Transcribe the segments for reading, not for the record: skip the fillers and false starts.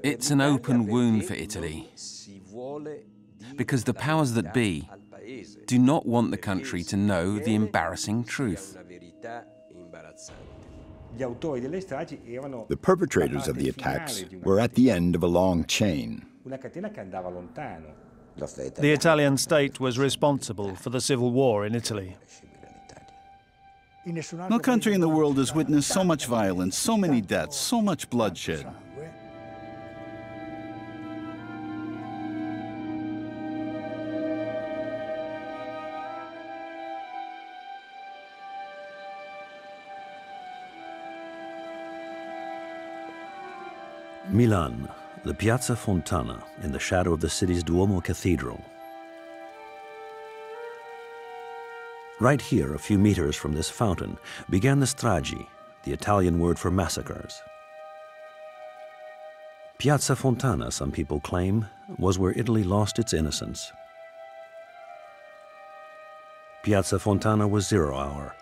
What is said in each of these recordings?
It's an open wound for Italy because the powers that be do not want the country to know the embarrassing truth. The perpetrators of the attacks were at the end of a long chain. The Italian state was responsible for the civil war in Italy. No country in the world has witnessed so much violence, so many deaths, so much bloodshed. Milan, the Piazza Fontana, in the shadow of the city's Duomo Cathedral. Right here, a few meters from this fountain, began the stragi, the Italian word for massacres. Piazza Fontana, some people claim, was where Italy lost its innocence. Piazza Fontana was 0 hour,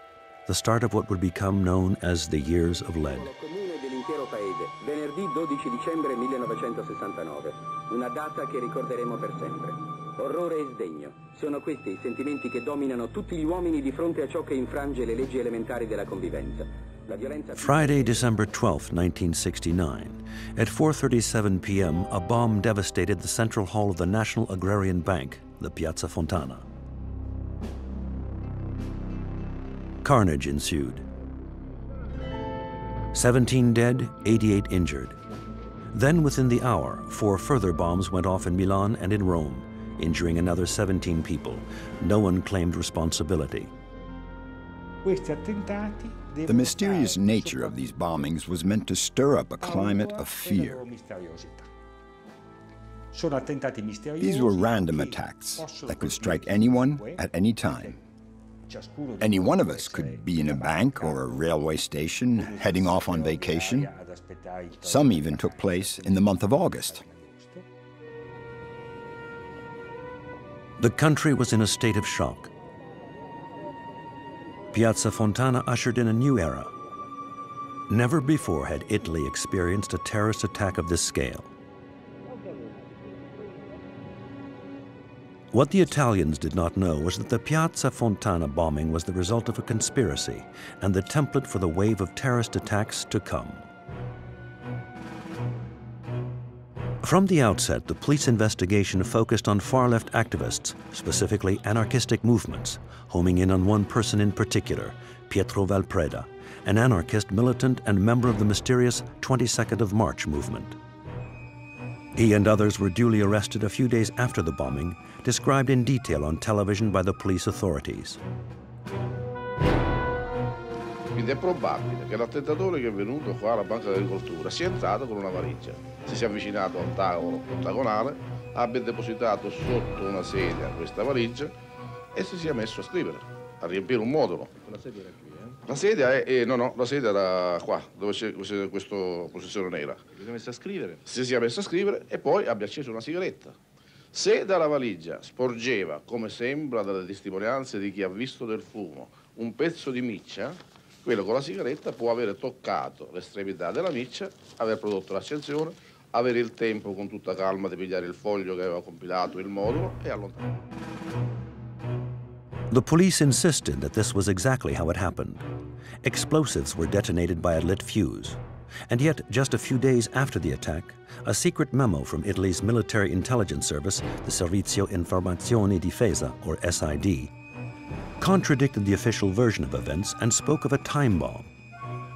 the start of what would become known as the Years of Lead. Venerdì 12 dicembre 1969, una data che ricorderemo per sempre. Orrore e sdegno. Sono questi i sentimenti che dominano tutti gli uomini di fronte a ciò che infrange le leggi elementari della convivenza. La violenza... Friday, December 12, 1969. At 4:37 p.m., a bomb devastated the central hall of the National Agrarian Bank, the Piazza Fontana. Carnage ensued. 17 dead, 88 injured. Then, within the hour, 4 further bombs went off in Milan and in Rome, injuring another 17 people. No one claimed responsibility. The mysterious nature of these bombings was meant to stir up a climate of fear. These were random attacks that could strike anyone at any time. Any one of us could be in a bank or a railway station, heading off on vacation. Some even took place in the month of August. The country was in a state of shock. Piazza Fontana ushered in a new era. Never before had Italy experienced a terrorist attack of this scale. What the Italians did not know was that the Piazza Fontana bombing was the result of a conspiracy and the template for the wave of terrorist attacks to come. From the outset, the police investigation focused on far-left activists, specifically anarchistic movements, homing in on one person in particular, Pietro Valpreda, an anarchist militant and member of the mysterious 22nd of March movement. He and others were duly arrested a few days after the bombing, described in detail on television by the police authorities. Quindi è probabile che l'attentatore che è venuto qua alla Banca dell'Agricoltura sia entrato con una valigia, si sia avvicinato a un tavolo ottagonale, abbia depositato sotto una sedia questa valigia e si sia messo a scrivere, a riempire un modulo. La sedia era qui, eh? La sedia è, no, la sedia era qua, dove c'è questa posizione nera. Si è messo a scrivere? Si sia messo a scrivere e poi abbia acceso una sigaretta. Se dalla valigia sporgeva, come sembra dalle testimonianze di chi ha visto del fumo, un pezzo di miccia, quello con la sigaretta può avere toccato l'estremità della miccia, aver prodotto l'accensione, avere il tempo con tutta calma di pigliare il foglio che aveva compilato il modulo e allontanare. The police insisted that this was exactly how it happened. Explosives were detonated by a lit fuse. And yet, just a few days after the attack, a secret memo from Italy's military intelligence service, the Servizio Informazioni Difesa, or SID, contradicted the official version of events and spoke of a time bomb.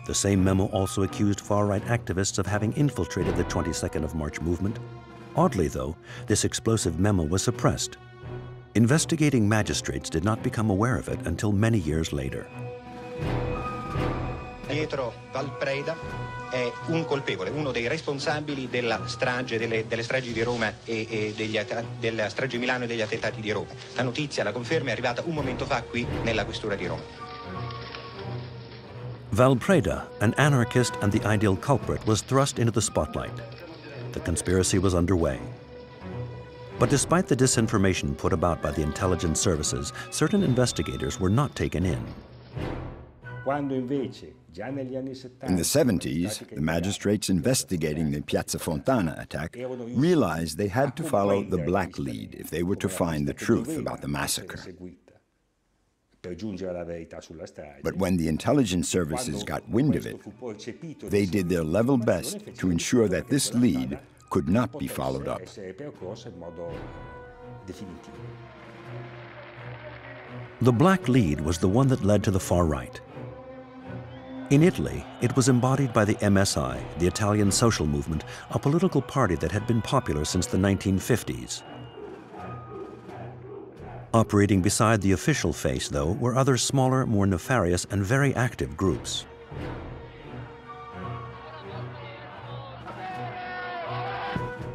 The same memo also accused far-right activists of having infiltrated the 22nd of March movement, Oddly, though, this explosive memo was suppressed. Investigating magistrates did not become aware of it until many years later. Pietro Valpreda è un colpevole, uno dei responsabili della strage, delle stragi di Roma della strage di Milano e degli attentati di Roma. La notizia, la conferma, è arrivata un momento fa qui nella questura di Roma. Valpreda, an anarchist and the ideal culprit, was thrust into the spotlight. The conspiracy was underway. But despite the disinformation put about by the intelligence services, certain investigators were not taken in. In the 70s, the magistrates investigating the Piazza Fontana attack realized they had to follow the black lead if they were to find the truth about the massacre. But when the intelligence services got wind of it, they did their level best to ensure that this lead could not be followed up. The black lead was the one that led to the far right. In Italy, it was embodied by the MSI, the Italian social movement, a political party that had been popular since the 1950s. Operating beside the official face, though, were other smaller, more nefarious, and very active groups.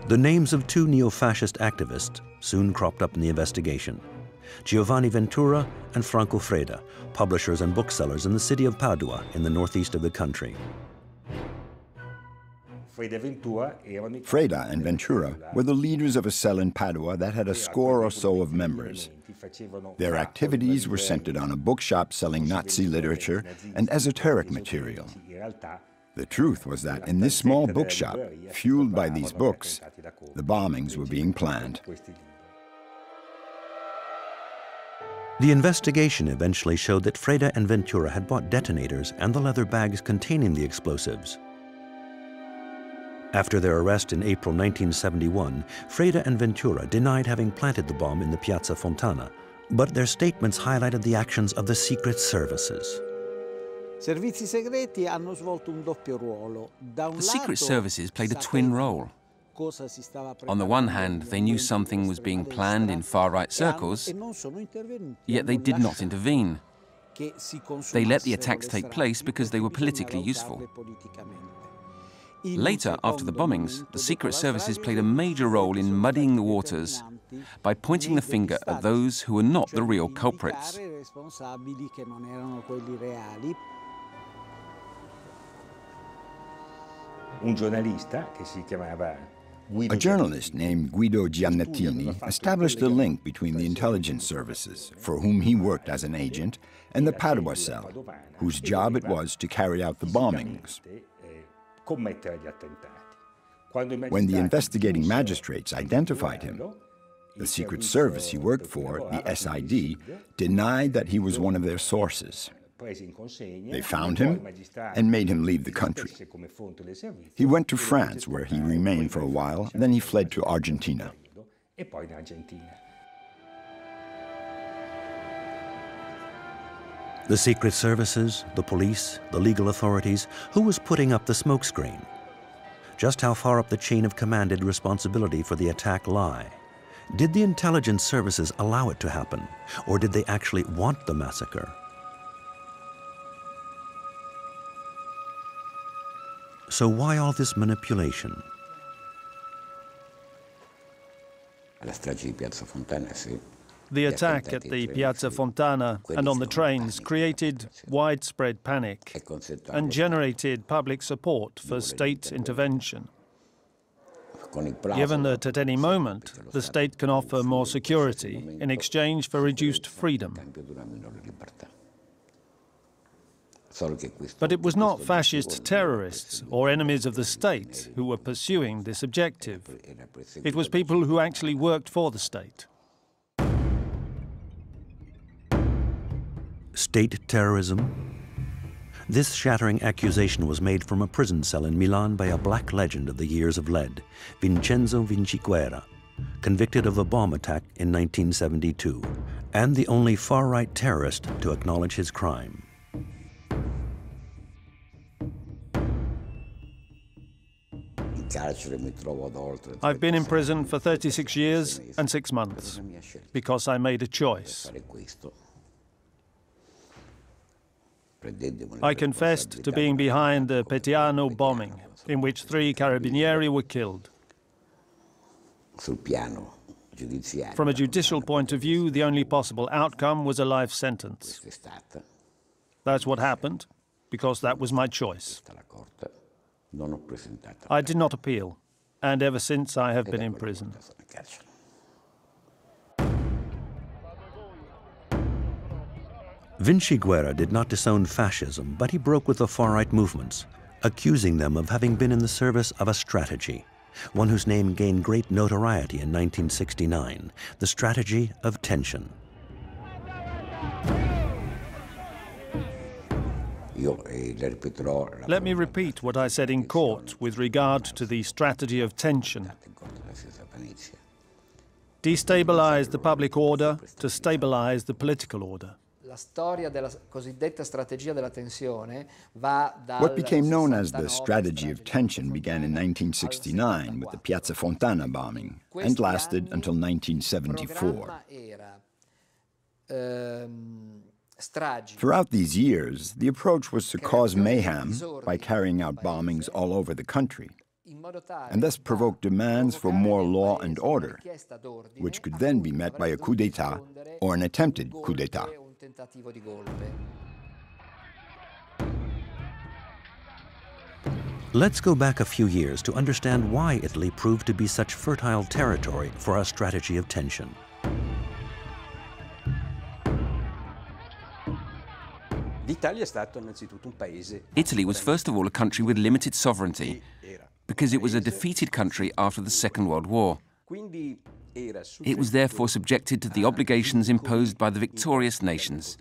The names of two neo-fascist activists soon cropped up in the investigation: Giovanni Ventura and Franco Freda, publishers and booksellers in the city of Padua in the northeast of the country. Freda and Ventura were the leaders of a cell in Padua that had a score or so of members. Their activities were centered on a bookshop selling Nazi literature and esoteric material. The truth was that in this small bookshop, fueled by these books, the bombings were being planned. The investigation eventually showed that Freda and Ventura had bought detonators and the leather bags containing the explosives. After their arrest in April 1971, Freda and Ventura denied having planted the bomb in the Piazza Fontana, but their statements highlighted the actions of the secret services. The secret services played a twin role. On the one hand, they knew something was being planned in far-right circles, yet they did not intervene. They let the attacks take place because they were politically useful. Later, after the bombings, the secret services played a major role in muddying the waters by pointing the finger at those who were not the real culprits. A journalist named Guido Giannettini established a link between the intelligence services, for whom he worked as an agent, and the Padua cell, whose job it was to carry out the bombings. When the investigating magistrates identified him, the Secret Service he worked for, the SID, denied that he was one of their sources. They found him and made him leave the country. He went to France, where he remained for a while, and then he fled to Argentina. The secret services, the police, the legal authorities, who was putting up the smokescreen? Just how far up the chain of command did responsibility for the attack lie? Did the intelligence services allow it to happen, or did they actually want the massacre? So why all this manipulation? The attack at the Piazza Fontana and on the trains created widespread panic and generated public support for state intervention. Given that at any moment the state can offer more security in exchange for reduced freedom. But it was not fascist terrorists or enemies of the state who were pursuing this objective. It was people who actually worked for the state. State terrorism? This shattering accusation was made from a prison cell in Milan by a black legend of the years of lead, Vincenzo Vinciquerra, convicted of a bomb attack in 1972, and the only far-right terrorist to acknowledge his crime. I've been in prison for 36 years and 6 months because I made a choice. I confessed to being behind the Petiano bombing, in which 3 carabinieri were killed. From a judicial point of view, the only possible outcome was a life sentence. That's what happened, because that was my choice. I did not appeal, and ever since I have been in prison. Vinci Guerra did not disown fascism, but he broke with the far-right movements, accusing them of having been in the service of a strategy, one whose name gained great notoriety in 1969, the strategy of tension. Let me repeat what I said in court with regard to the strategy of tension. Destabilize the public order to stabilize the political order. What became known as the strategy of tension began in 1969 with the Piazza Fontana bombing and lasted until 1974. Throughout these years, the approach was to cause mayhem by carrying out bombings all over the country, and thus provoke demands for more law and order, which could then be met by a coup d'etat or an attempted coup d'etat. Let's go back a few years to understand why Italy proved to be such fertile territory for a strategy of tension. Italy was first of all a country with limited sovereignty because it was a defeated country after the Second World War. It was therefore subjected to the obligations imposed by the victorious nations.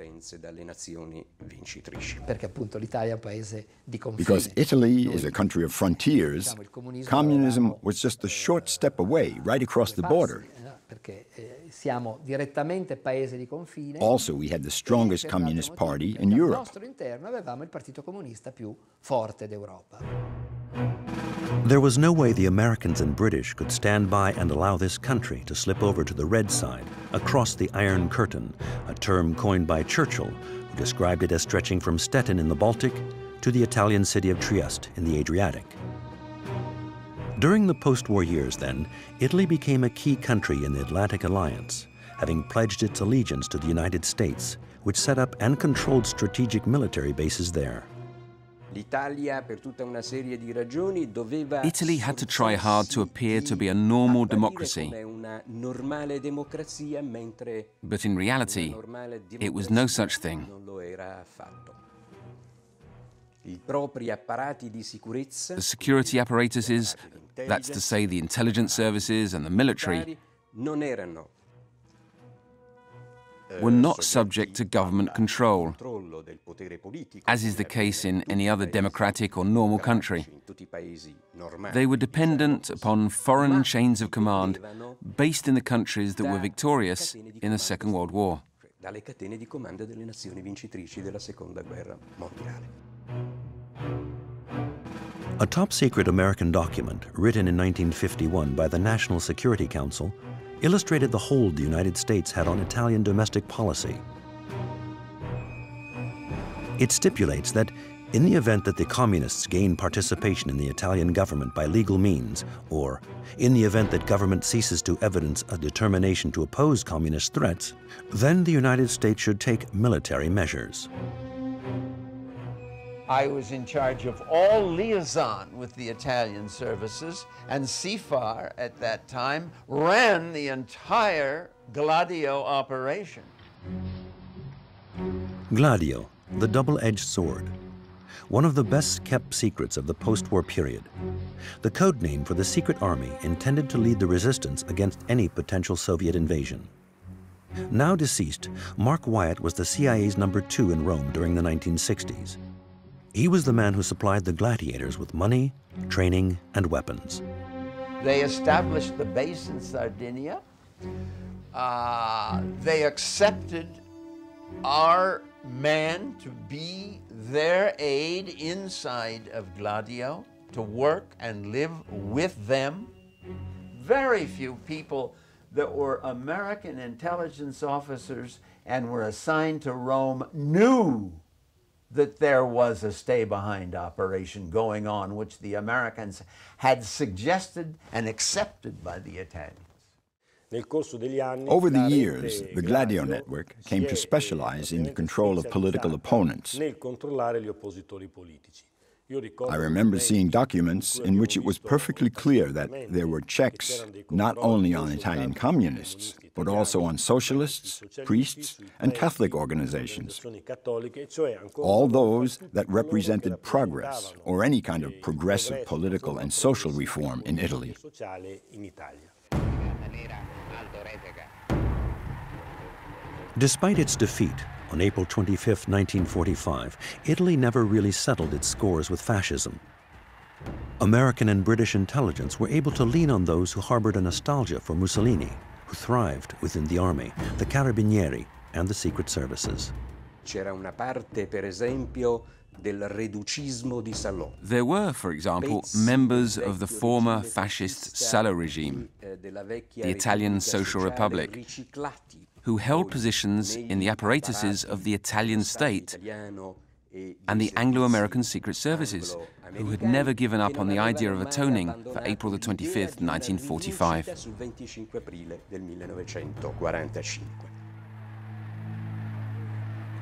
Because Italy is a country of frontiers, communism was just a short step away, right across the border. Also, we had the strongest communist party in Europe. There was no way the Americans and British could stand by and allow this country to slip over to the red side, across the Iron Curtain, a term coined by Churchill, who described it as stretching from Stettin in the Baltic to the Italian city of Trieste in the Adriatic. During the post-war years, then, Italy became a key country in the Atlantic Alliance, having pledged its allegiance to the United States, which set up and controlled strategic military bases there. Italy had to try hard to appear to be a normal democracy. But in reality, it was no such thing. The security apparatuses, that's to say the intelligence services and the military, were not subject to government control, as is the case in any other democratic or normal country. They were dependent upon foreign chains of command based in the countries that were victorious in the Second World War. A top-secret American document written in 1951 by the National Security Council illustrated the hold the United States had on Italian domestic policy. It stipulates that in the event that the communists gain participation in the Italian government by legal means, or in the event that government ceases to evidence a determination to oppose communist threats, then the United States should take military measures. I was in charge of all liaison with the Italian services, and CFAR at that time ran the entire Gladio operation. Gladio, the double-edged sword, one of the best-kept secrets of the post-war period, the code name for the secret army intended to lead the resistance against any potential Soviet invasion. Now deceased, Mark Wyatt was the CIA's number 2 in Rome during the 1960s. He was the man who supplied the gladiators with money, training, and weapons. They established the base in Sardinia. They accepted our man to be their aide inside of Gladio. to work and live with them. Very few people that were American intelligence officers and were assigned to Rome knew that there was a stay-behind operation going on, which the Americans had suggested and accepted by the Italians. Over the years, the Gladio network came to specialize in the control of political opponents. I remember seeing documents in which it was perfectly clear that there were checks not only on Italian communists, but also on socialists, priests, and Catholic organizations, all those that represented progress or any kind of progressive political and social reform in Italy. Despite its defeat on April 25, 1945, Italy never really settled its scores with fascism. American and British intelligence were able to lean on those who harbored a nostalgia for Mussolini, who thrived within the army, the Carabinieri, and the secret services. C'era una parte, per esempio, del reducismo di Salò. There were, for example, members of the former fascist Salo regime, the Italian Social Republic, who held positions in the apparatuses of the Italian state and the Anglo-American secret services, who had never given up on the idea of atoning for April the 25th, 1945.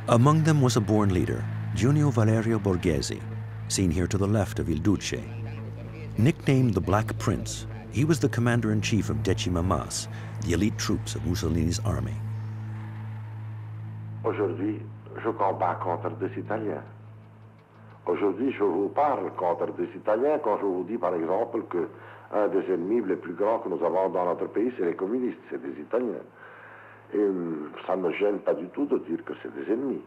Among them was a born leader, Junio Valerio Borghese, seen here to the left of Il Duce. Nicknamed the Black Prince, he was the commander-in-chief of Decima Mas, the elite troops of Mussolini's army. Aujourd'hui, je combats contre des Italiens. Aujourd'hui, je vous parle contre des Italiens quand je vous dis, par exemple, qu'un des ennemis les plus grands que nous avons dans notre pays, c'est les communistes, c'est des Italiens. Et ça ne me gêne pas du tout de dire que c'est des ennemis.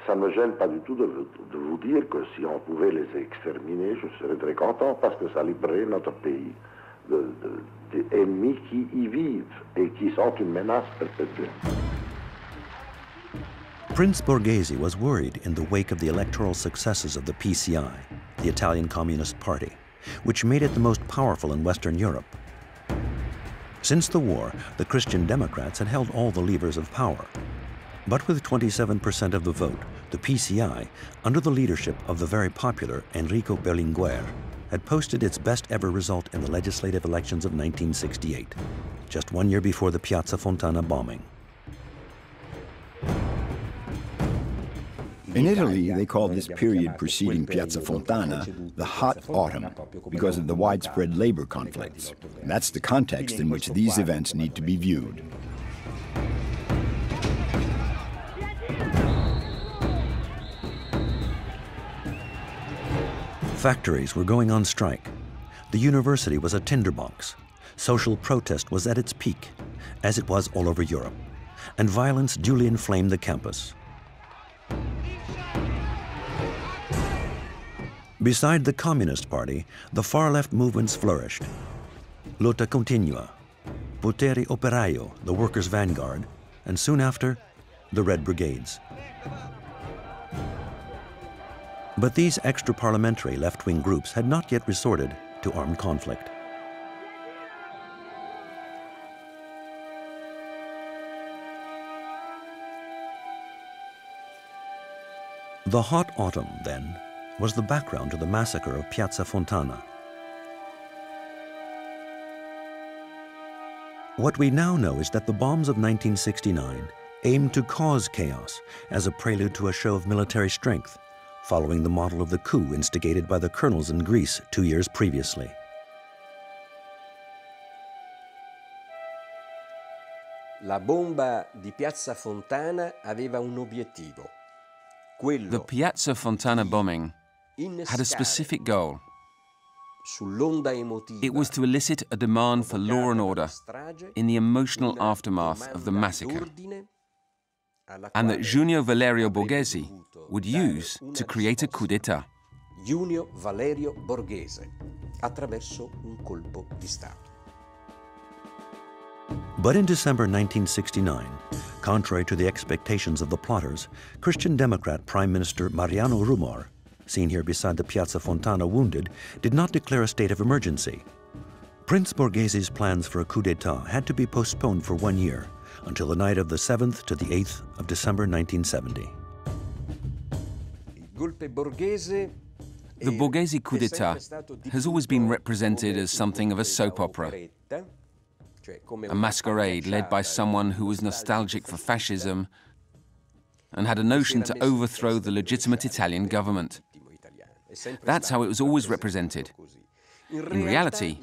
Ça ne me gêne pas du tout de vous dire que si on pouvait les exterminer, je serais très content parce que ça libérerait notre pays d'ennemis qui y vivent et qui sont une menace perpétuelle. Prince Borghese was worried in the wake of the electoral successes of the PCI, the Italian Communist Party, which made it the most powerful in Western Europe. Since the war, the Christian Democrats had held all the levers of power. But with 27% of the vote, the PCI, under the leadership of the very popular Enrico Berlinguer, had posted its best ever result in the legislative elections of 1968, just 1 year before the Piazza Fontana bombing. In Italy, they called this period preceding Piazza Fontana the Hot Autumn because of the widespread labor conflicts. And that's the context in which these events need to be viewed. Factories were going on strike. The university was a tinderbox. Social protest was at its peak, as it was all over Europe, and violence duly inflamed the campus. Beside the Communist Party, the far-left movements flourished. Lotta Continua, Potere Operaio, the workers' vanguard, and soon after, the Red Brigades. But these extra-parliamentary left-wing groups had not yet resorted to armed conflict. The hot autumn, then, was the background to the massacre of Piazza Fontana. What we now know is that the bombs of 1969 aimed to cause chaos as a prelude to a show of military strength, following the model of the coup instigated by the colonels in Greece 2 years previously. La bomba di Piazza Fontana aveva un obiettivo. The Piazza Fontana bombing had a specific goal. It was to elicit a demand for law and order in the emotional aftermath of the massacre, and that Junio Valerio Borghese would use to create a coup d'etat. Junio Valerio Borghese, attraverso un colpo di Stato. But in December 1969, contrary to the expectations of the plotters, Christian Democrat Prime Minister Mariano Rumor seen here beside the Piazza Fontana wounded, did not declare a state of emergency. Prince Borghese's plans for a coup d'etat had to be postponed for 1 year, until the night of the 7th to the 8th of December 1970. The Borghese coup d'etat has always been represented as something of a soap opera, a masquerade led by someone who was nostalgic for fascism and had a notion to overthrow the legitimate Italian government. That's how it was always represented. In reality,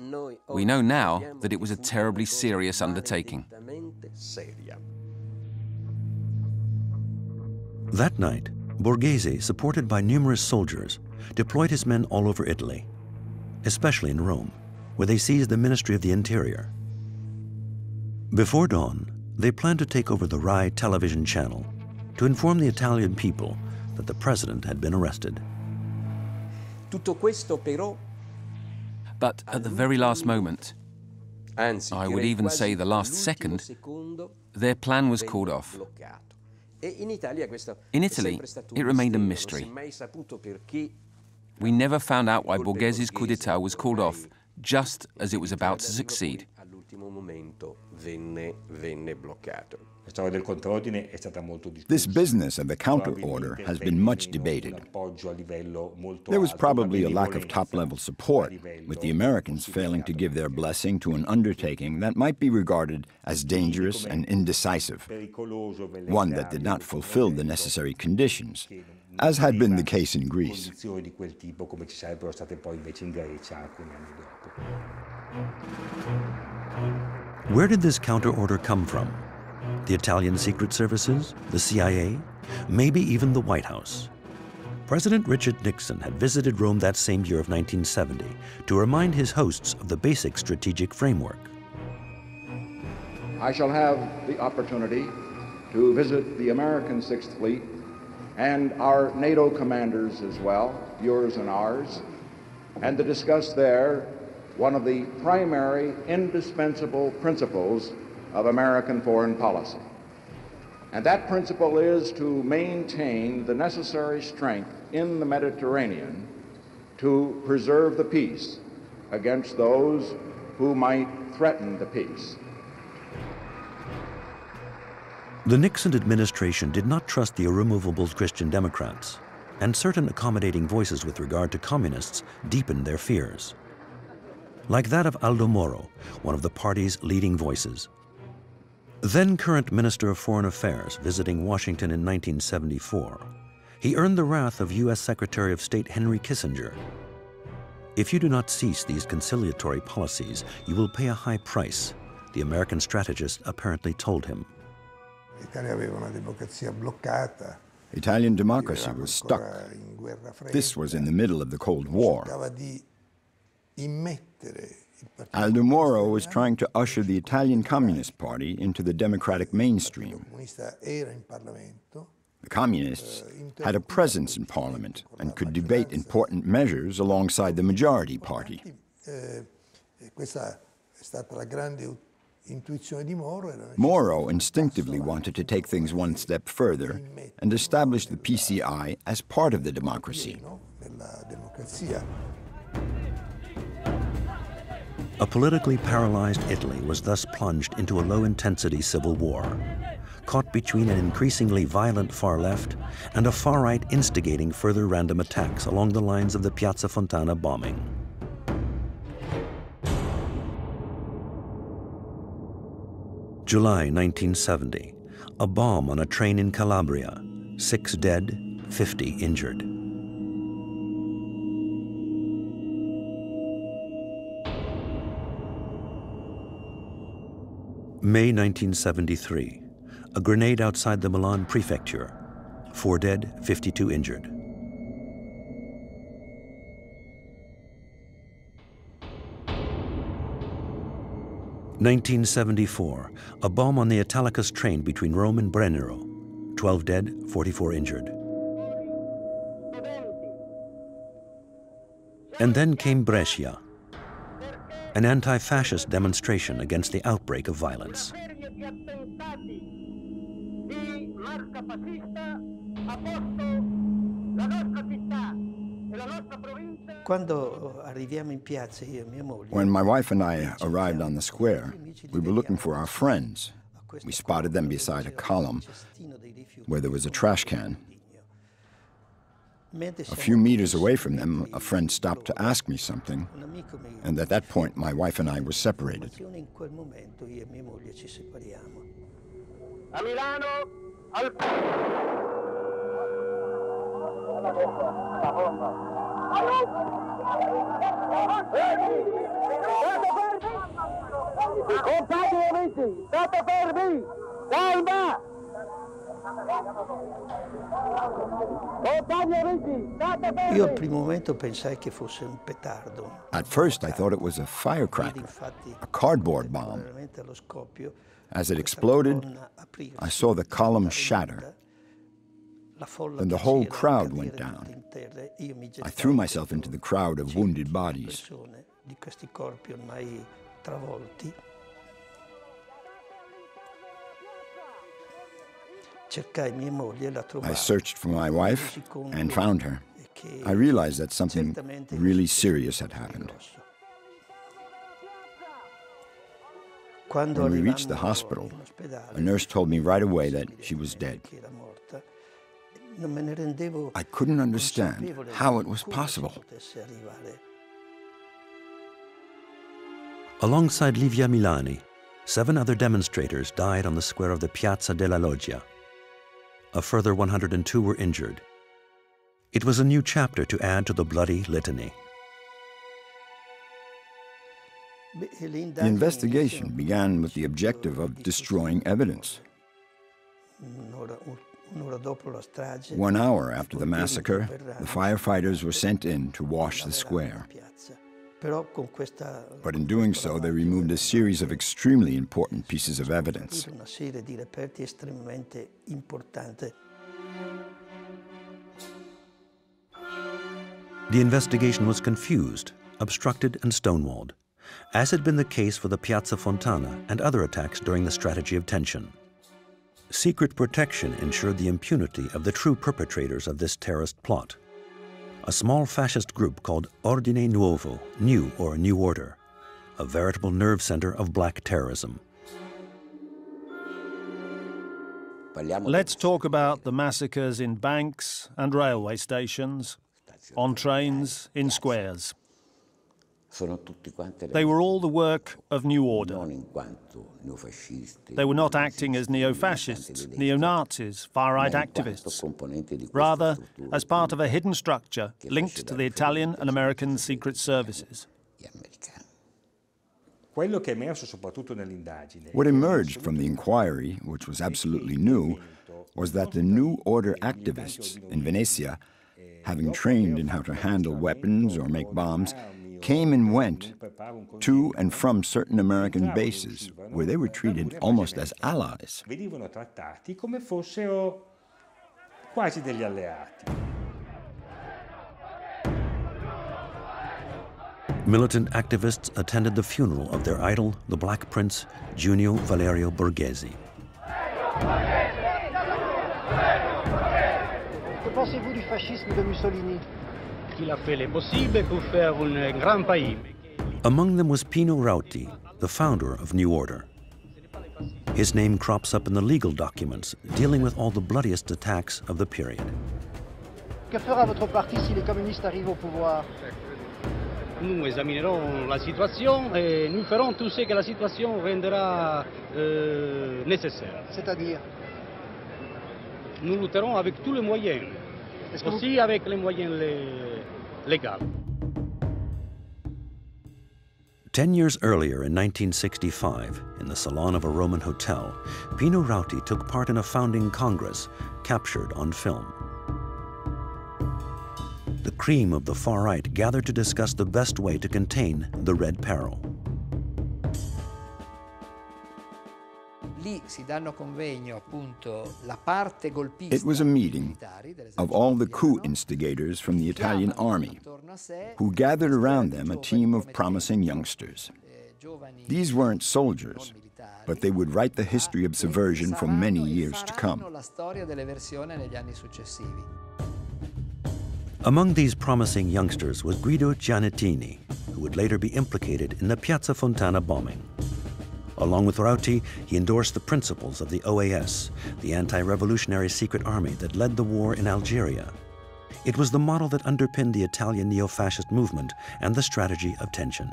we know now that it was a terribly serious undertaking. That night, Borghese, supported by numerous soldiers, deployed his men all over Italy, especially in Rome, where they seized the Ministry of the Interior. Before dawn, they planned to take over the Rai television channel to inform the Italian people that the president had been arrested. But at the very last moment, I would even say the last second, their plan was called off. In Italy, it remained a mystery. We never found out why Borghese's coup d'etat was called off just as it was about to succeed. This business of the counter-order has been much debated. There was probably a lack of top-level support, with the Americans failing to give their blessing to an undertaking that might be regarded as dangerous and indecisive, one that did not fulfill the necessary conditions, as had been the case in Greece. Where did this counter-order come from? The Italian secret services? The CIA? Maybe even the White House? President Richard Nixon had visited Rome that same year of 1970 to remind his hosts of the basic strategic framework. I shall have the opportunity to visit the American Sixth Fleet and our NATO commanders as well, yours and ours, and to discuss there one of the primary indispensable principles of American foreign policy. And that principle is to maintain the necessary strength in the Mediterranean to preserve the peace against those who might threaten the peace. The Nixon administration did not trust the irremovable Christian Democrats, and certain accommodating voices with regard to communists deepened their fears. Like that of Aldo Moro, one of the party's leading voices. Then current Minister of Foreign Affairs visiting Washington in 1974, he earned the wrath of U.S. Secretary of State Henry Kissinger. If you do not cease these conciliatory policies, you will pay a high price, the American strategist apparently told him. Italian democracy was stuck. This was in the middle of the Cold War. Aldo Moro was trying to usher the Italian Communist Party into the democratic mainstream. The Communists had a presence in Parliament and could debate important measures alongside the majority party. Moro instinctively wanted to take things one step further and establish the PCI as part of the democracy. A politically paralyzed Italy was thus plunged into a low-intensity civil war, caught between an increasingly violent far left and a far right instigating further random attacks along the lines of the Piazza Fontana bombing. July 1970, a bomb on a train in Calabria, 6 dead, 50 injured. May 1973, a grenade outside the Milan prefecture, 4 dead, 52 injured. (1974), a bomb on the Italicus train between Rome and Brennero, 12 dead, 44 injured. And then came Brescia, an anti-fascist demonstration against the outbreak of violence. When my wife and I arrived on the square, we were looking for our friends. We spotted them beside a column where there was a trash can. A few meters away from them, a friend stopped to ask me something, and at that point, my wife and I were separated. A Milano, al... Compagni amici, state fermi! Calma! Compagni amici, state fermi! Io al primo momento pensai che fosse un petardo. At first, I thought it was a firecracker, a cardboard bomb. As it exploded, I saw the column shatter. Then the whole crowd went down. I threw myself into the crowd of wounded bodies. I searched for my wife and found her. I realized that something really serious had happened. When we reached the hospital, a nurse told me right away that she was dead. I couldn't understand how it was possible. Alongside Livia Milani, 7 other demonstrators died on the square of the Piazza della Loggia. A further 102 were injured. It was a new chapter to add to the bloody litany. The investigation began with the objective of destroying evidence. 1 hour after the massacre, the firefighters were sent in to wash the square. But in doing so, they removed a series of extremely important pieces of evidence. The investigation was confused, obstructed, and stonewalled, as had been the case for the Piazza Fontana and other attacks during the strategy of tension. Secret protection ensured the impunity of the true perpetrators of this terrorist plot. A small fascist group called Ordine Nuovo, New or New Order, a veritable nerve center of black terrorism. Let's talk about the massacres in banks and railway stations, on trains, in squares. They were all the work of New Order. They were not acting as neo-fascists, neo-Nazis, far-right activists, rather as part of a hidden structure linked to the Italian and American secret services. What emerged from the inquiry, which was absolutely new, was that the New Order activists in Venezia, having trained in how to handle weapons or make bombs, came and went to and from certain American bases, where they were treated almost as allies. Militant activists attended the funeral of their idol, the Black Prince, Junio Valerio Borghese. Que pensez-vous du fascisme de Mussolini? Il a fait le possible pour faire un grand pays. Among them was Pino Rauti, the founder of New Order. His name crops up in the legal documents dealing with all the bloodiest attacks of the period. Que fera votre parti si les communistes arrivent au pouvoir? Nous examinerons la situation et nous ferons tout ce que la situation rendra nécessaire. C'est-à-dire? Nous lutterons avec tous les moyens, aussi avec les moyens légaux. 10 years earlier, in 1965, in the salon of a Roman hotel, Pino Rauti took part in a founding congress, captured on film. The cream of the far right gathered to discuss the best way to contain the Red Peril. It was a meeting of all the coup instigators from the Italian army, who gathered around them a team of promising youngsters. These weren't soldiers, but they would write the history of subversion for many years to come. Among these promising youngsters was Guido Giannettini, who would later be implicated in the Piazza Fontana bombing. Along with Rauti, he endorsed the principles of the OAS, the anti-revolutionary secret army that led the war in Algeria. It was the model that underpinned the Italian neo-fascist movement and the strategy of tension.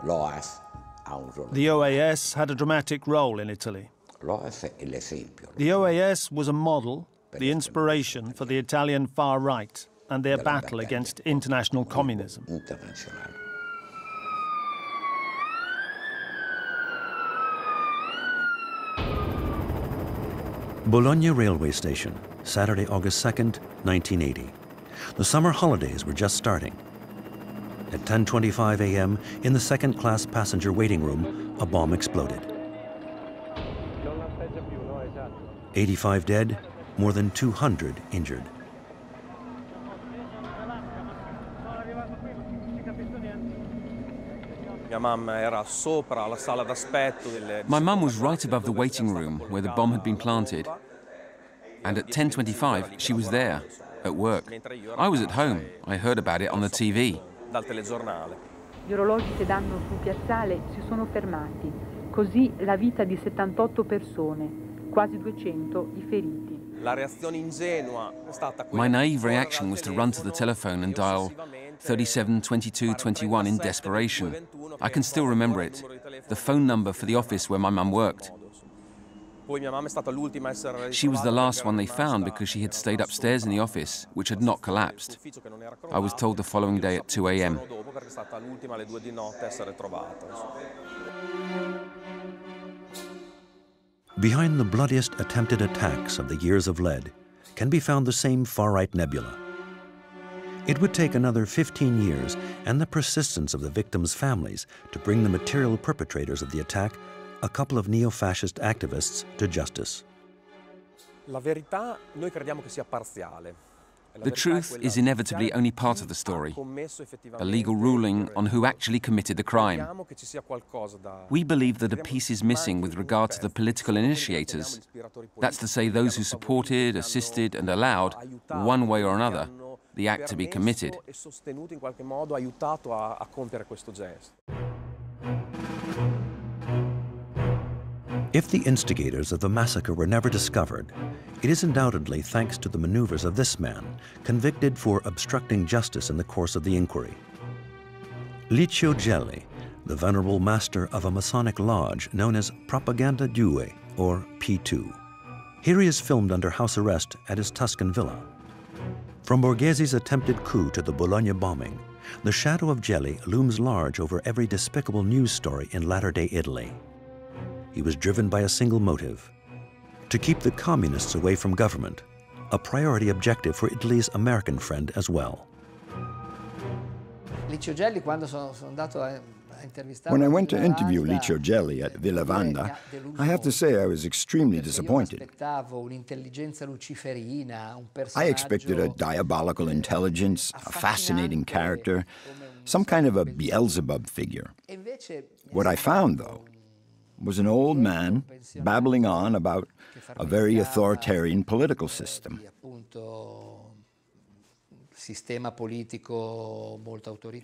The OAS had a dramatic role in Italy. The OAS was a model, the inspiration for the Italian far right and their battle against international communism. Bologna Railway Station, Saturday, August 2nd, 1980. The summer holidays were just starting. At 10:25 a.m., in the second-class passenger waiting room, a bomb exploded. 85 dead, more than 200 injured. My mum was right above the waiting room where the bomb had been planted. And at 10:25, she was there, at work. I was at home. I heard about it on the TV. Gli orologi che danno sul piazzale si sono fermati. Così la vita di 78 persone, quasi 200 i feriti. My naive reaction was to run to the telephone and dial 37 22 21 in desperation. I can still remember it, the phone number for the office where my mum worked. She was the last one they found because she had stayed upstairs in the office, which had not collapsed. I was told the following day at 2 a.m. Behind the bloodiest attempted attacks of the years of lead can be found the same far-right nebula. It would take another 15 years and the persistence of the victims' families to bring the material perpetrators of the attack, a couple of neo-fascist activists, to justice. The truth is inevitably only part of the story, a legal ruling on who actually committed the crime. We believe that a piece is missing with regard to the political initiators. That's to say, those who supported, assisted, and allowed, one way or another, the act to be committed. If the instigators of the massacre were never discovered, it is undoubtedly thanks to the maneuvers of this man, convicted for obstructing justice in the course of the inquiry. Licio Gelli, the venerable master of a Masonic lodge known as Propaganda Due, or P2. Here he is filmed under house arrest at his Tuscan villa. From Borghesi's attempted coup to the Bologna bombing, the shadow of Gelli looms large over every despicable news story in latter-day Italy. He was driven by a single motive: to keep the communists away from government, a priority objective for Italy's American friend as well. When I went to interview Licio Gelli at Villa Vanda, I have to say I was extremely disappointed. I expected a diabolical intelligence, a fascinating character, some kind of a Beelzebub figure. What I found, though, was an old man babbling on about a very authoritarian political system. He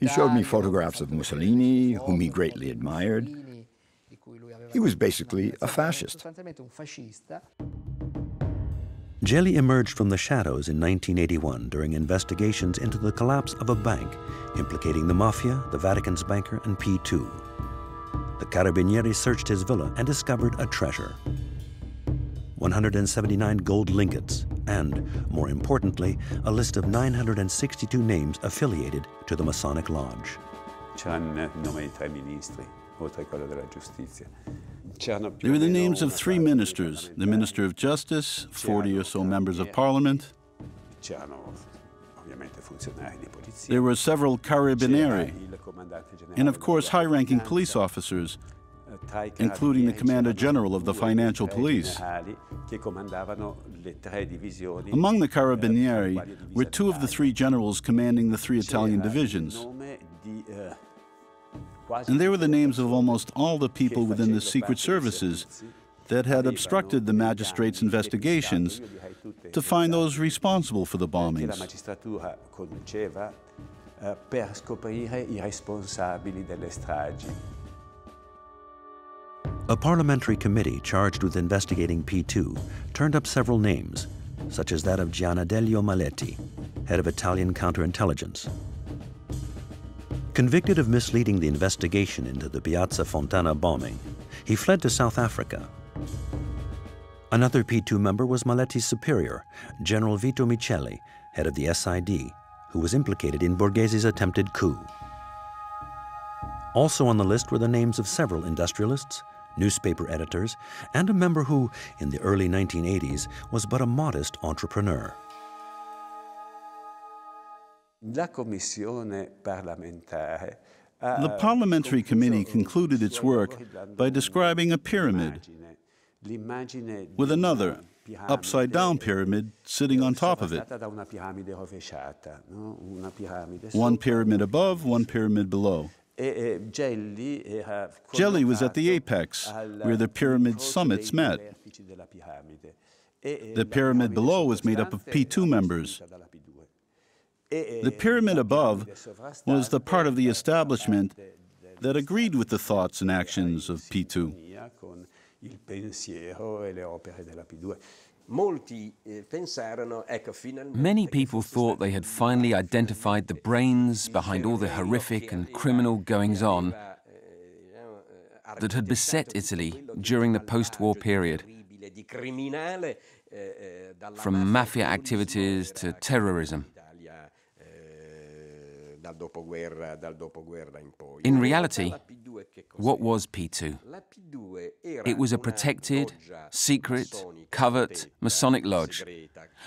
showed me photographs of Mussolini, whom he greatly admired. He was basically a fascist. Gelli emerged from the shadows in 1981 during investigations into the collapse of a bank implicating the Mafia, the Vatican's banker, and P2. The Carabinieri searched his villa and discovered a treasure: 179 gold lingots and, more importantly, a list of 962 names affiliated to the Masonic Lodge. They were the names of 3 ministers: the Minister of Justice, 40 or so members of Parliament. There were several Carabinieri, and of course high-ranking police officers, including the Commander General of the Financial Police. Among the Carabinieri were 2 of the 3 generals commanding the 3 Italian divisions. And there were the names of almost all the people within the secret services, that had obstructed the magistrate's investigations to find those responsible for the bombings. A parliamentary committee charged with investigating P2 turned up several names, such as that of Gianadello Maletti, head of Italian counterintelligence. Convicted of misleading the investigation into the Piazza Fontana bombing, he fled to South Africa. Another P2 member was Maletti's superior, General Vito Miceli, head of the SID, who was implicated in Borghesi's attempted coup. Also on the list were the names of several industrialists, newspaper editors, and a member who, in the early 1980s, was but a modest entrepreneur. The parliamentary committee concluded its work by describing a pyramid, with another, upside-down pyramid sitting on top of it. One pyramid above, one pyramid below. Gelli was at the apex, where the pyramid summits met. The pyramid below was made up of P2 members. The pyramid above was the part of the establishment that agreed with the thoughts and actions of P2. Many people thought they had finally identified the brains behind all the horrific and criminal goings-on that had beset Italy during the post-war period, from mafia activities to terrorism. In reality, what was P2? It was a protected, secret, covert Masonic lodge,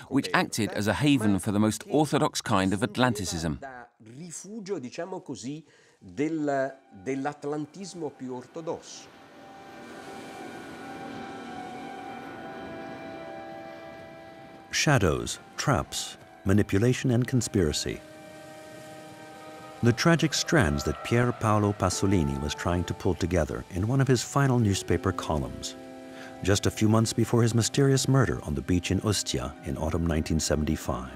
which acted as a haven for the most orthodox kind of Atlanticism. Shadows, traps, manipulation and conspiracy. The tragic strands that Pier Paolo Pasolini was trying to pull together in one of his final newspaper columns, just a few months before his mysterious murder on the beach in Ostia in autumn 1975.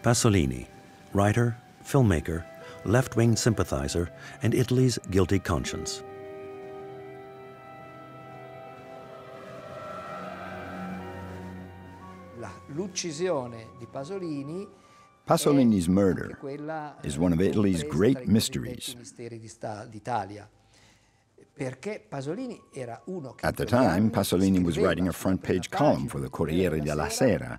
Pasolini, writer, filmmaker, left-wing sympathizer, and Italy's guilty conscience. Pasolini's murder is one of Italy's great mysteries. At the time, Pasolini was writing a front-page column for the Corriere della Sera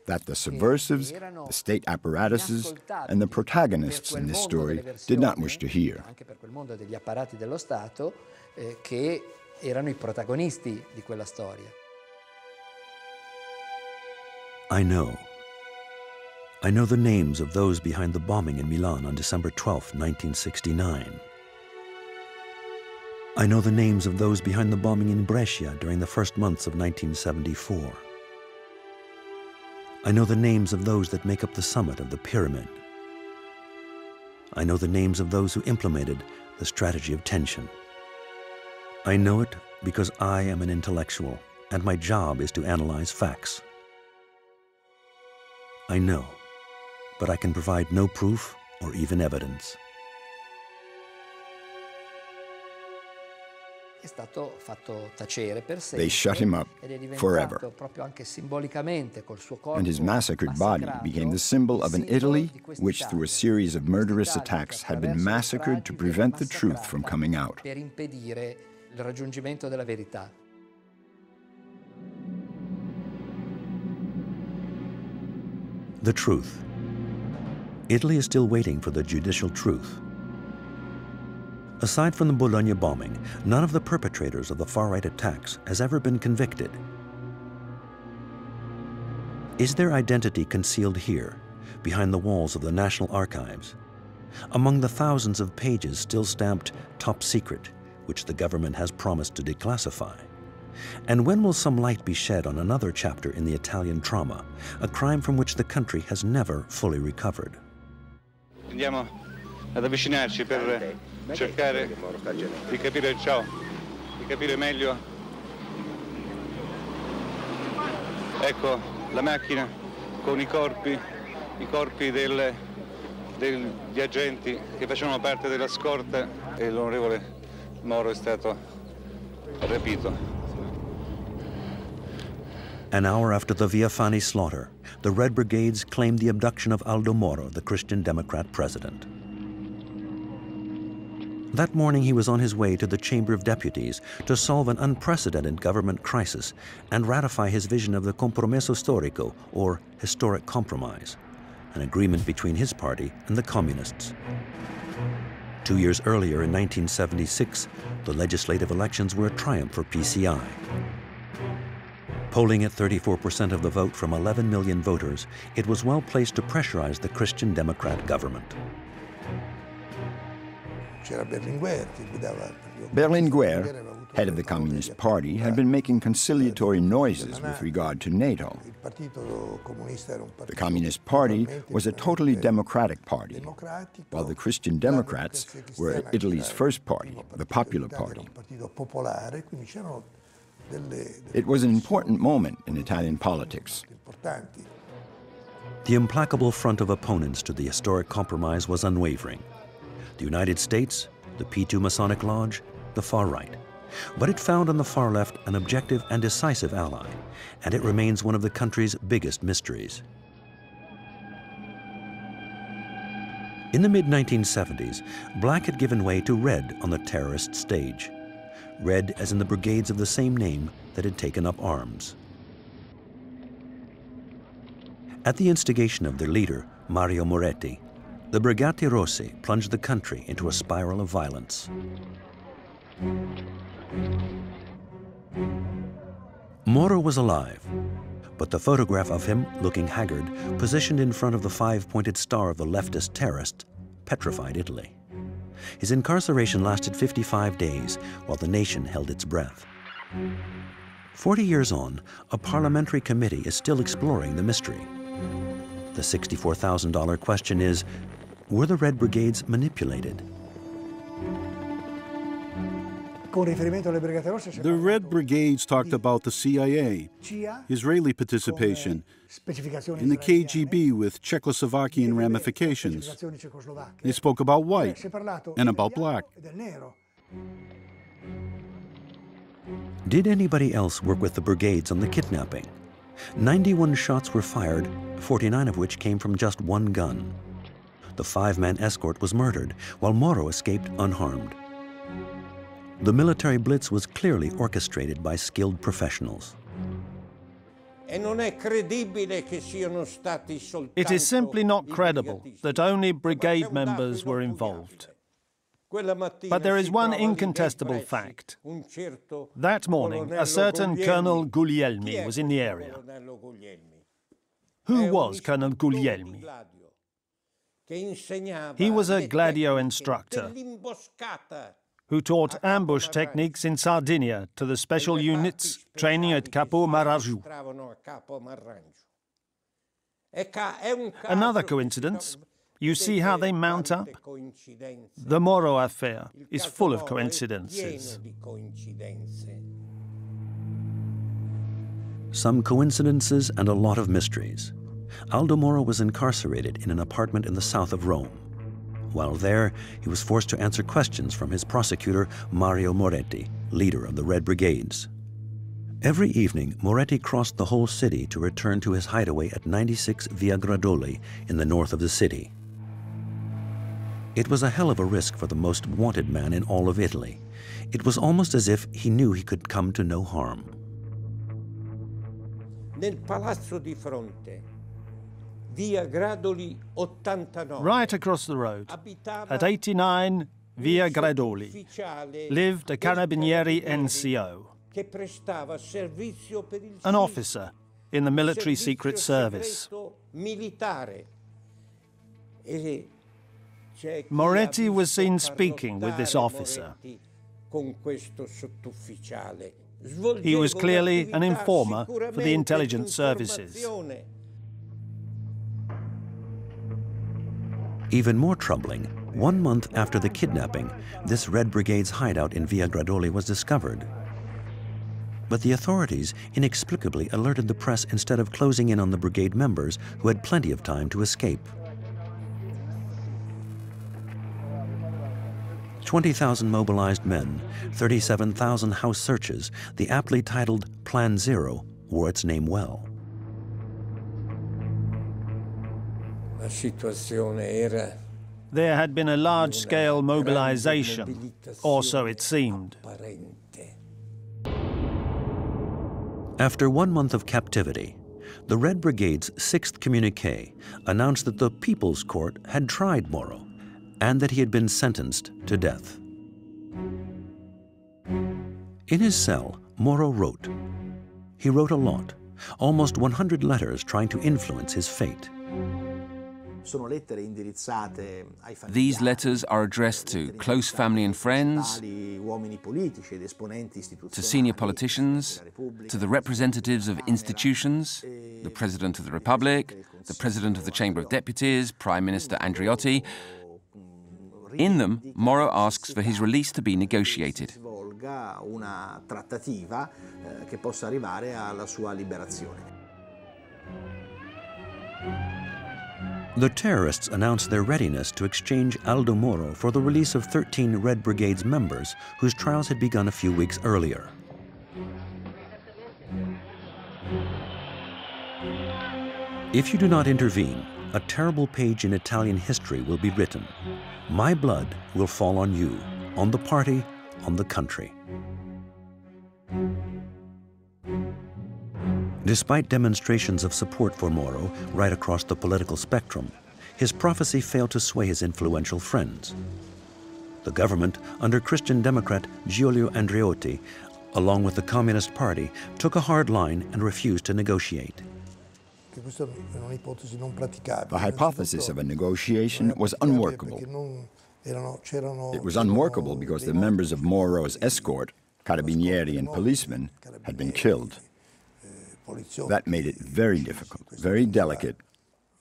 that the subversives, the state apparatuses, and the protagonists in this story did not wish to hear. I know the names of those behind the bombing in Milan on December 12, 1969. I know the names of those behind the bombing in Brescia during the first months of 1974. I know the names of those that make up the summit of the pyramid. I know the names of those who implemented the strategy of tension. I know it because I am an intellectual, and my job is to analyze facts. I know, but I can provide no proof or even evidence. They shut him up forever, and his massacred body became the symbol of an Italy which, through a series of murderous attacks, had been massacred to prevent the truth from coming out. The truth. Italy is still waiting for the judicial truth. Aside from the Bologna bombing, none of the perpetrators of the far-right attacks has ever been convicted. Is their identity concealed here, behind the walls of the National Archives, among the thousands of pages still stamped top secret, which the government has promised to declassify? And when will some light be shed on another chapter in the Italian trauma, a crime from which the country has never fully recovered? Andiamo ad avvicinarci per cercare di capire ciò, di capire meglio. Ecco la macchina con i corpi degli agenti che facevano parte della scorta e l'onorevole Moro è stato rapito. An hour after the Via Fani slaughter, the Red Brigades claimed the abduction of Aldo Moro, the Christian Democrat president. That morning, he was on his way to the Chamber of Deputies to solve an unprecedented government crisis and ratify his vision of the Compromesso Storico, or historic compromise, an agreement between his party and the communists. 2 years earlier, in 1976, the legislative elections were a triumph for PCI. Polling at 34% of the vote from 11 million voters, it was well placed to pressurize the Christian Democrat government. Berlinguer, head of the Communist Party, had been making conciliatory noises with regard to NATO. The Communist Party was a totally democratic party, while the Christian Democrats were Italy's first party, the Popular Party. It was an important moment in Italian politics. The implacable front of opponents to the historic compromise was unwavering. The United States, the P2 Masonic Lodge, the far right. But it found on the far left an objective and decisive ally, and it remains one of the country's biggest mysteries. In the mid-1970s, black had given way to red on the terrorist stage. Red as in the brigades of the same name that had taken up arms. At the instigation of their leader, Mario Moretti, the Brigate Rossi plunged the country into a spiral of violence. Moro was alive, but the photograph of him, looking haggard, positioned in front of the five-pointed star of the leftist terrorist, petrified Italy. His incarceration lasted 55 days, while the nation held its breath. 40 years on, a parliamentary committee is still exploring the mystery. The $64,000 question is, were the Red Brigades manipulated? The Red Brigades talked about the CIA, Israeli participation, in the KGB with Czechoslovakian ramifications. They spoke about white and about black. Did anybody else work with the brigades on the kidnapping? 91 shots were fired, 49 of which came from just one gun. The five-man escort was murdered, while Moro escaped unharmed. The military blitz was clearly orchestrated by skilled professionals. It is simply not credible that only brigade members were involved. But there is one incontestable fact. That morning, a certain Colonel Guglielmi was in the area. Who was Colonel Guglielmi? He was a Gladio instructor who taught ambush techniques in Sardinia to the special units training at Capo Marraju. Another coincidence, you see how they mount up? The Moro affair is full of coincidences. Some coincidences and a lot of mysteries. Aldo Moro was incarcerated in an apartment in the south of Rome. While there, he was forced to answer questions from his prosecutor, Mario Moretti, leader of the Red Brigades. Every evening, Moretti crossed the whole city to return to his hideaway at 96 Via Gradoli in the north of the city. It was a hell of a risk for the most wanted man in all of Italy. It was almost as if he knew he could come to no harm. Nel palazzo di fronte, Via Gradoli 89. Right across the road, at 89 Via Gradoli, lived a Carabinieri NCO, an officer in the military secret service. Moretti was seen speaking with this officer. He was clearly an informer for the intelligence services. Even more troubling, 1 month after the kidnapping, this Red Brigade's hideout in Via Gradoli was discovered. But the authorities inexplicably alerted the press instead of closing in on the brigade members who had plenty of time to escape. 20,000 mobilized men, 37,000 house searches, the aptly titled Plan Zero wore its name well. There had been a large-scale mobilization, or so it seemed. After 1 month of captivity, the Red Brigade's 6th communiqué announced that the People's Court had tried Moro and that he had been sentenced to death. In his cell, Moro wrote. He wrote a lot, almost 100 letters trying to influence his fate. These letters are addressed to close family and friends, to senior politicians, to the representatives of institutions, the President of the Republic, the President of the Chamber of Deputies, Prime Minister Andreotti. In them, Moro asks for his release to be negotiated. The terrorists announced their readiness to exchange Aldo Moro for the release of 13 Red Brigade's members whose trials had begun a few weeks earlier. If you do not intervene, a terrible page in Italian history will be written. My blood will fall on you, on the party, on the country. Despite demonstrations of support for Moro right across the political spectrum, his prophecy failed to sway his influential friends. The government, under Christian Democrat Giulio Andreotti, along with the Communist Party, took a hard line and refused to negotiate. The hypothesis of a negotiation was unworkable. It was unworkable because the members of Moro's escort, carabinieri and policemen, had been killed. That made it very difficult, very delicate,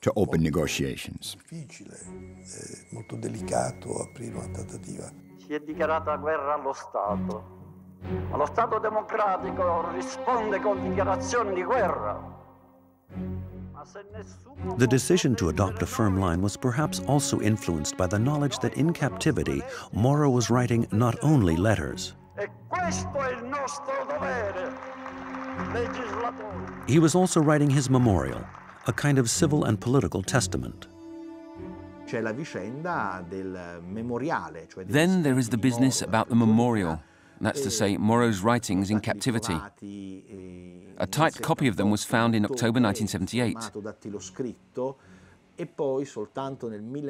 to open negotiations. Si è dichiarata guerra allo Stato. Ma lo Stato democratico risponde con dichiarazioni di guerra. The decision to adopt a firm line was perhaps also influenced by the knowledge that in captivity, Moro was writing not only letters. He was also writing his memorial, a kind of civil and political testament. Then there is the business about the memorial, that's to say, Moro's writings in captivity. A typed copy of them was found in October 1978.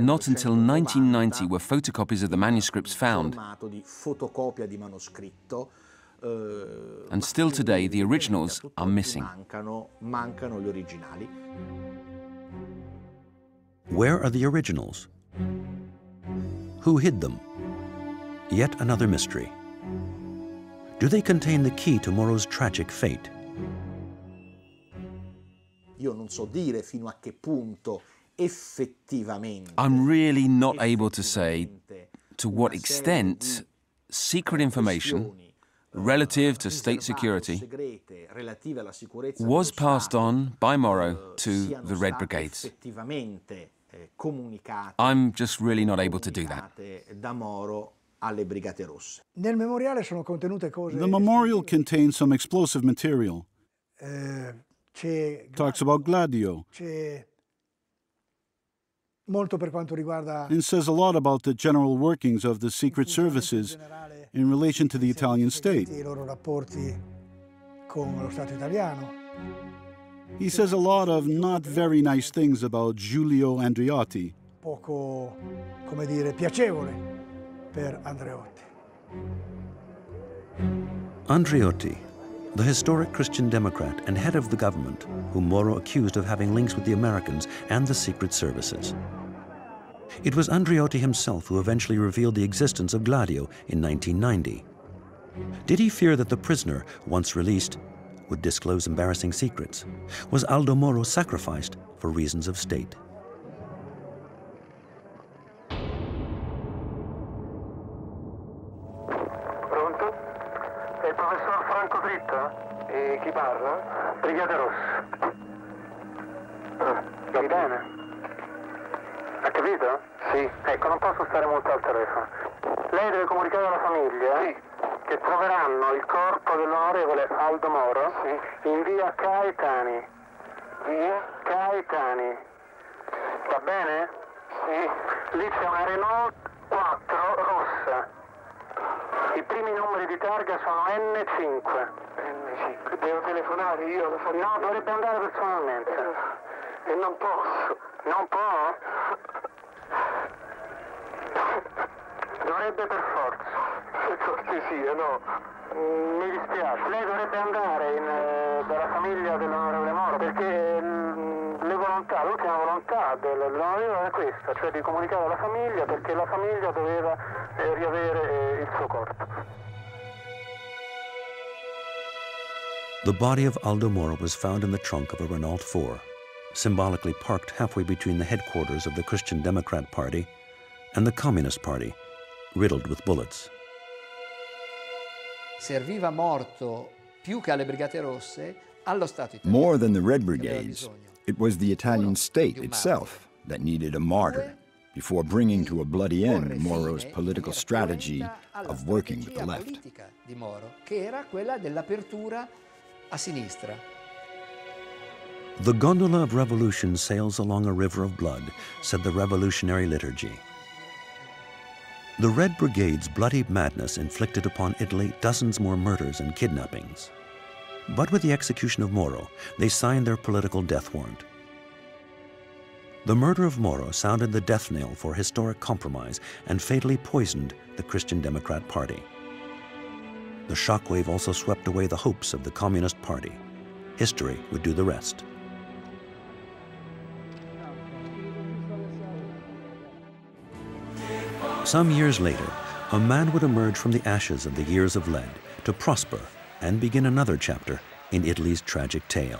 Not until 1990 were photocopies of the manuscripts found. And still today, the originals are missing. Where are the originals? Who hid them? Yet another mystery. Do they contain the key to Moro's tragic fate? I'm really not able to say to what extent secret information relative to state security was passed on by Moro to the Red Brigades. I'm just really not able to do that. The memorial contains some explosive material. Talks about Gladio. And says a lot about the general workings of the secret services in relation to the Italian state. He says a lot of not very nice things about Giulio Andreotti. Poco, come dire, piacevole per Andreotti. Andreotti, the historic Christian Democrat and head of the government, whom Moro accused of having links with the Americans and the secret services. It was Andreotti himself who eventually revealed the existence of Gladio in 1990. Did he fear that the prisoner, once released, would disclose embarrassing secrets? Was Aldo Moro sacrificed for reasons of state? capito? Sì. Ecco, non posso stare molto al telefono. Lei deve comunicare alla famiglia che troveranno il corpo dell'onorevole Aldo Moro in via Caetani. Via Caetani. Va bene? Sì. Lì c'è una Renault 4 rossa. I primi numeri di targa sono N5. N5. Devo telefonare io alla famiglia? No, dovrebbe andare personalmente. E non posso. Non può? Dovrebbe per forza. Per cortesia, no. Mi dispiace. Lei dovrebbe andare dalla famiglia dell'onorevole Moro, perché l'ultima volontà dell'onorevole è questa, cioè di comunicare alla famiglia, perché la famiglia doveva riavere il suo corpo. The body of Aldo Moro was found in the trunk of a Renault 4, symbolically parked halfway between the headquarters of the Christian Democrat Party and the Communist Party, riddled with bullets. Serviva morto più che alle Brigate Rosse allo Stato italiano. More than the Red Brigades, it was the Italian state itself that needed a martyr before bringing to a bloody end Moro's political strategy of working with the left. Politica di Moro, che era quella dell'apertura a sinistra. The gondola of revolution sails along a river of blood, said the revolutionary liturgy. The Red Brigade's bloody madness inflicted upon Italy dozens more murders and kidnappings. But with the execution of Moro, they signed their political death warrant. The murder of Moro sounded the death knell for historic compromise and fatally poisoned the Christian Democrat Party. The shockwave also swept away the hopes of the Communist Party. History would do the rest. Some years later, a man would emerge from the ashes of the years of lead to prosper and begin another chapter in Italy's tragic tale.